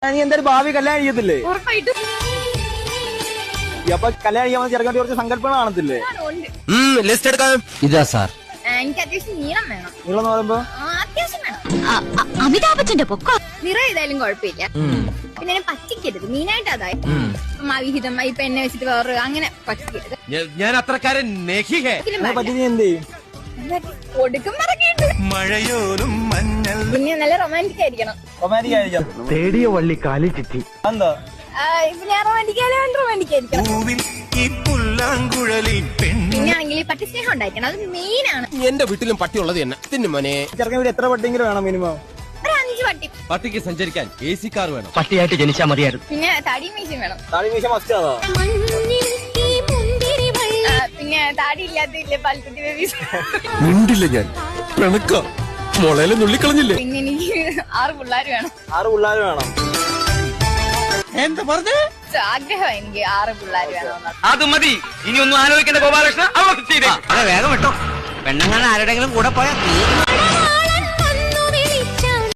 നീ എന്തായാലും ഭാവി കല്യാണം ചെയ്യത്തില്ലേ? ഉറപ്പായിട്ടും. അപ്പൊ കല്യാണം ചെയ്യാൻ ചെറുക്കൻ്റെ കുറച്ച് സങ്കല്പങ്ങൾ കാണത്തില്ലേ? ലിസ്റ്റ് എടുക്കാം. ഇതാ സാർ. എനിക്ക് അത്യാവശ്യം നീളം വേണം. നീളം എന്ന് പറയുമ്പോ അത്യാവശ്യം വേണം. അമിതാഭ് ബച്ചന്റെ പൊക്ക നിറം ഏതായാലും കുഴപ്പമില്ല. പിന്നെ പറ്റിക്കരുത്. മെയിനായിട്ട് അതായത് അവിഹിതം ഇപ്പൊ എന്നെ വെച്ചിട്ട് വേറെ അങ്ങനെ പറ്റിക്കരുത്. ഞാൻ അത്രക്കാരൻ പറ്റി നീ എന്ത് ചെയ്യും? കൊടുക്കും പറക്കിയിട്ട് മഴയോരും മഞ്ഞൾ. പിന്നെ നല്ല റൊമാൻറ്റിക് ആയിരിക്കണം. റൊമാൻറ്റിക് ആയിരിക്കാം. തേടിയ വള്ളി കാലി ചുറ്റി. എന്താ ഇപ്പൊ ഞാൻ റൊമാൻറ്റിക് ആയാലും റൊമാൻറ്റിക് ആയിരിക്കണം. പിന്നെ ആണെങ്കിൽ പട്ടി സ്നേഹം ഉണ്ടായിരിക്കണം. അത് മെയിൻ ആണ്. എന്റെ വീട്ടിലും പട്ടിയുള്ളത് തന്നെ തിന്നു മോനെ. ചെറുക്കൻ വീട് എത്ര പട്ടിയെങ്കിലും വേണം മിനിമം? ഒരു 5 പട്ടി. പട്ടിക്ക് സഞ്ചരിക്കാൻ AC കാർ വേണം. പട്ടിയായിട്ട് ജനിച്ചാൽ മതിയായിരുന്നു. പിന്നെ താടിയും മീശയും വേണം. താടി മീശ മസ്റ്റ് ആണോ? പിന്നെ താടി ഇല്ലാത്തില്ലേ പാൽക്കുട്ടി ബേബീസ്. മിണ്ടില്ല ഞാൻ പിണക്ക മുളയിലെ നുള്ളിക്കളഞ്ഞില്ലേ. പിന്നെ എനിക്ക് 6 പിള്ളേർ വേണം. 6 പിള്ളേർ വേണം. എന്താ പറഞ്ഞേ? ആഗ്രഹം എനിക്ക് 6 പിള്ളേർ വേണം. അത് മതി. ഇനി ഒന്നും ആലോചിക്കേണ്ട ഗോപാലകൃഷ്ണ. വേഗം വിട്ടോ. പെണ്ണുങ്ങൾ ആരുടെങ്കിലും കൂടെ പോയാൽ